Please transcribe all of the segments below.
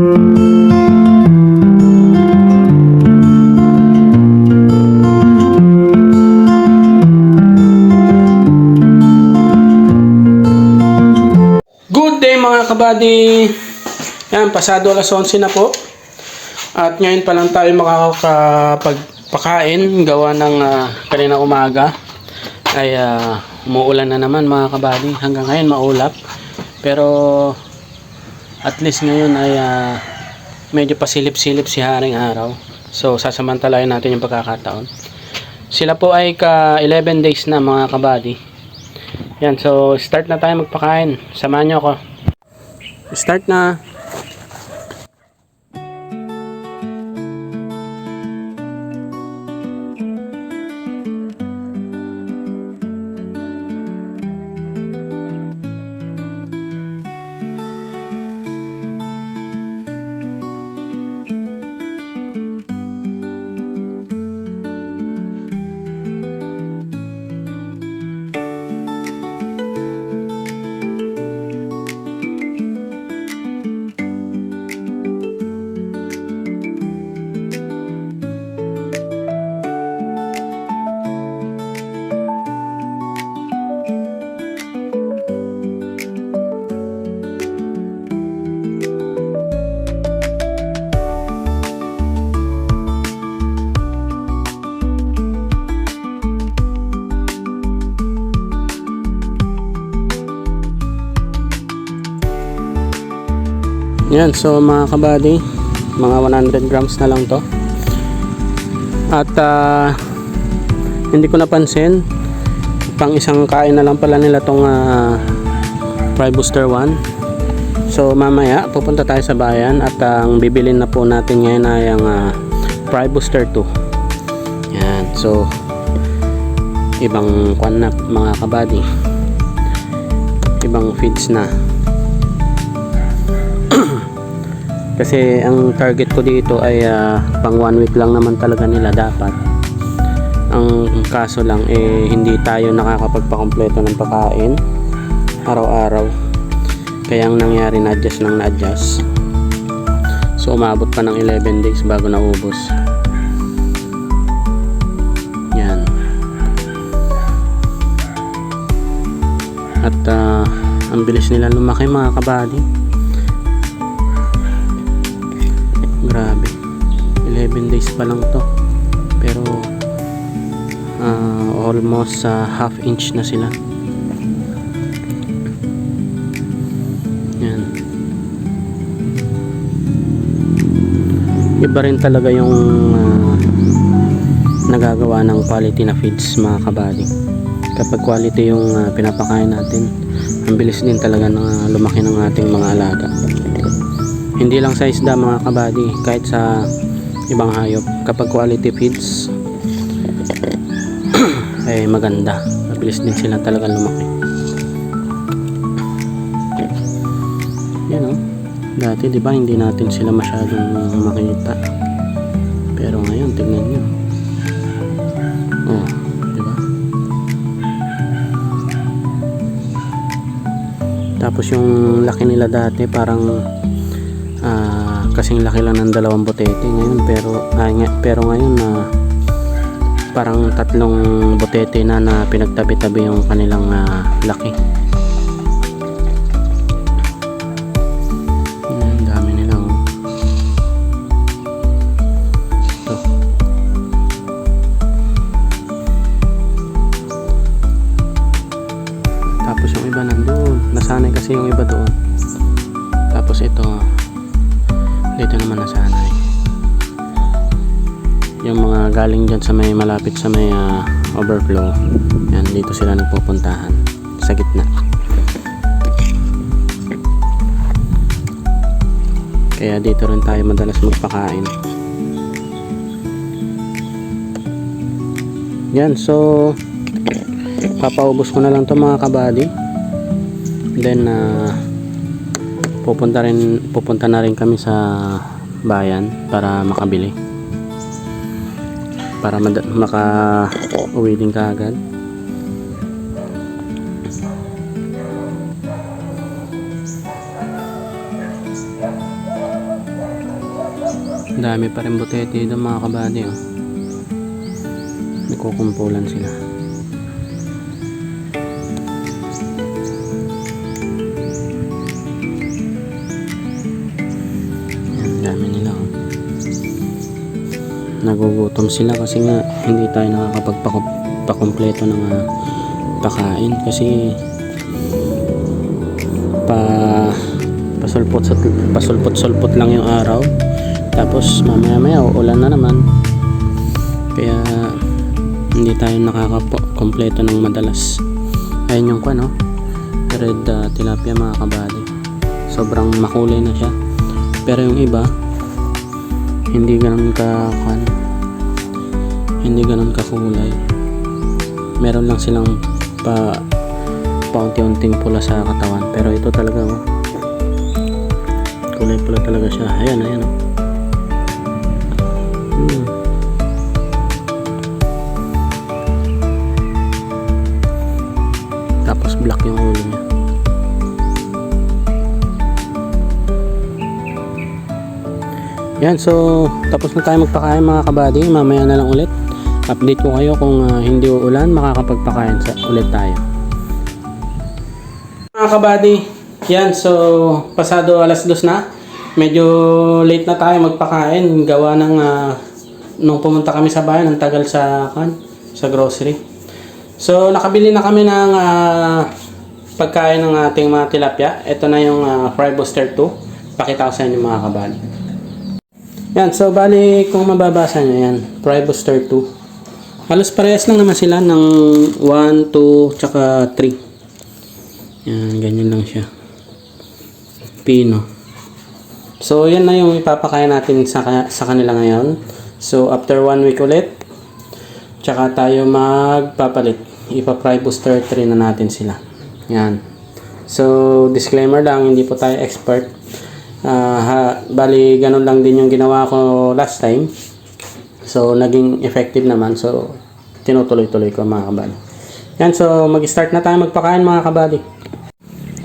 Good day mga kabady! Yan, pasado alas 11 na po. At ngayon pa lang tayo makakapagpakain. Gawa ng kanina umaga ay umuulan na naman mga kabady. Hanggang ngayon maulap. Pero at least ngayon ay medyo pasilip-silip si haring araw. So sasamantalayan natin yung pagkakataon. Sila po ay ka 11 days na mga kabady. Yan, so start na tayo magpakain. Samahan nyo ako. Start na. Yan, so mga kabady, mga 100 grams na lang to. At hindi ko napansin, pang isang kain na lang pala nila tong Fry Booster 1. So mamaya pupunta tayo sa bayan at ang bibilin na po natin ngayon ay ang Fry Booster 2. Yan, so ibang kwan na mga kabady, ibang feeds na. Kasi ang target ko dito ay pang 1 week lang naman talaga nila dapat. Ang kaso lang hindi tayo nakakapagpakompleto ng pagkain araw-araw. Kaya ang nangyari, na-adjust ng na-adjust. So umabot pa ng 11 days bago naubos. Yan. At ang bilis nila lumaki mga kabady. Grabe, 11 days pa lang to, pero almost half inch na sila. Yan. Iba rin talaga yung nagagawa ng quality na feeds mga kabady. Kapag quality yung pinapakain natin, ang bilis din talaga na lumaki ng ating mga alaga. Hindi lang sa isda mga kabady, kahit sa ibang hayop, kapag quality feeds ay maganda, mabilis din sila talaga lumaki. Yan o, dati diba hindi natin sila masyadong makita, pero ngayon tignan nyo, oh diba. Tapos yung laki nila dati parang kasing laki lang ng 2 botete ngayon, pero ngayon parang 3 botete na pinagtabi-tabi yung kanilang laki. Ang dami nila oh. Ito. Tapos yung iba nandun, nasanay kasi yung iba doon. Tapos ito dito naman nasanay. Yung mga galing dyan sa may malapit sa may overflow, yan, dito sila nagpupuntahan sa gitna. Kaya dito rin tayo madalas magpakain. Yan, so papaubos ko na lang to mga kabady. Then pupunta na rin kami sa bayan para makabili, para maka-uwi din kaagad. Dami pa rin butete doon mga kabady, oh. Nagkukumpulan sila. Yan, dami nila, oh. Nagugutom sila kasi nga hindi tayo nakakapagpakumpleto ng pakain kasi pasulpot-sulpot lang yung araw, tapos mamaya uulan na naman, kaya hindi tayo nakakakumpleto ng madalas. Ayun yung no? Red tilapia mga kabady, sobrang makulay na siya, pero yung iba hindi ganun kakulay, meron lang silang paunti-unting pula sa katawan, pero ito talaga, oh, kulay pula talaga siya. Ayan, oh. Tapos black yung ulo niya. Yan, so tapos na tayo magpakain mga kabady. Mamaya na lang ulit update ko kayo kung hindi uulan, makakapagpakain ulit tayo mga kabady. Yan, so pasado 2:00 na, medyo late na tayo magpakain, gawa ng nung pumunta kami sa bayan, ang tagal sa grocery. So nakabili na kami ng pagkain ng ating mga tilapia. Ito na yung Fry Booster 2. Pakita ko sa inyo mga kabady. Yan, so bali kung mababasa nyo yan, Fry Booster 2. Halos parehas lang naman sila ng 1, 2, tsaka 3. Yan, ganyan lang siya. Pino. So yan na yung ipapakain natin sa kanila ngayon. So after 1 week ulit, tsaka tayo magpapalit. Ipa-Fry Booster 3 na natin sila. Yan. So disclaimer lang, hindi po tayo expert. Bali ganun lang din yung ginawa ko last time, so naging effective naman, so tinutuloy-tuloy ko mga kabady. Yan, so mag-start na tayo magpakain mga kabady.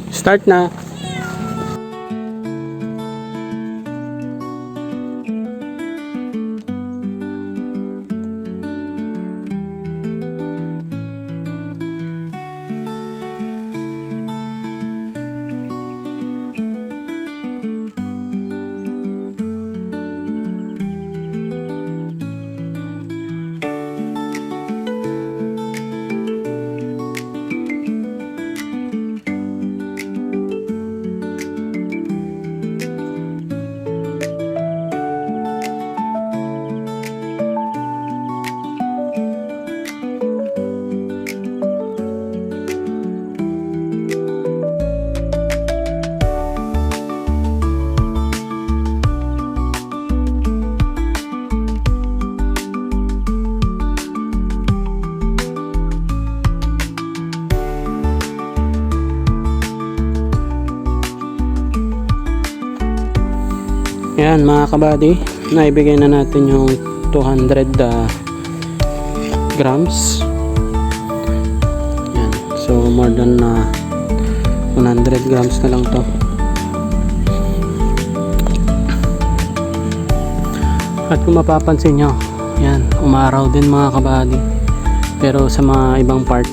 Start na. Yan mga kabady, naibigay na natin yung 200 grams. Yan, so more than 100 grams na lang to. At kung mapapansin nyo, yan, umaraw din mga kabady, pero sa mga ibang part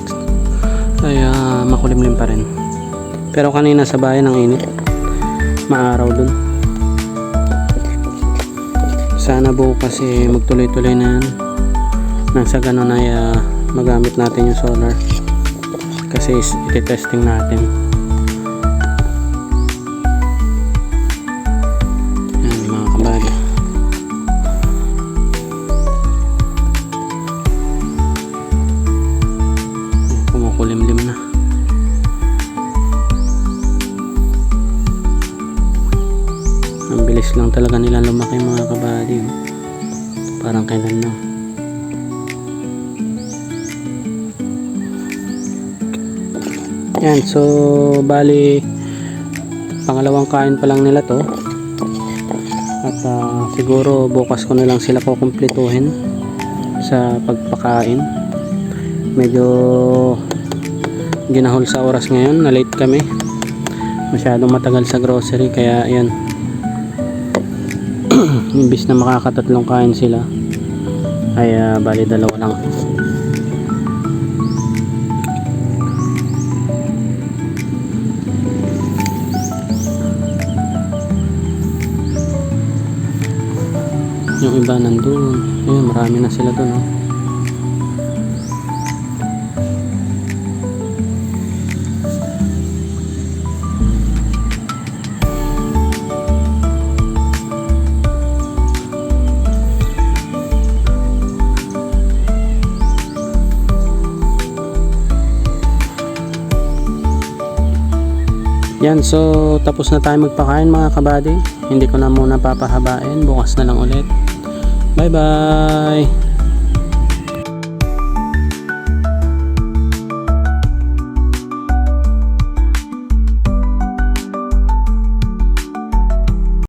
ay makulimlim pa rin. Pero kanina sa bayan ang init, maaraw dun. Sana bukas magtuloy-tuloy na yan. Nang sa ganun ay magamit natin yung solar, kasi iti-testing natin. Yan mga kabady. Kumukulimlim na. Ang bilis lang talaga nila lumaki mga kabady, oh. Parang kailan na. Yan, so bali pangalawang kain pa lang nila to. At siguro bukas ko na lang sila kukumpletuhin sa pagpakain. Medyo ginahol sa oras ngayon, na late kami. Masyadong matagal sa grocery, kaya yan. Imbis na makakatatlong kain sila ay bali dalawa lang. Yung iba nandun. Ayun, marami na sila dun, oh. Yan, so tapos na tayo magpakain mga kabady. Hindi ko na muna papahabain. Bukas na lang ulit. Bye bye!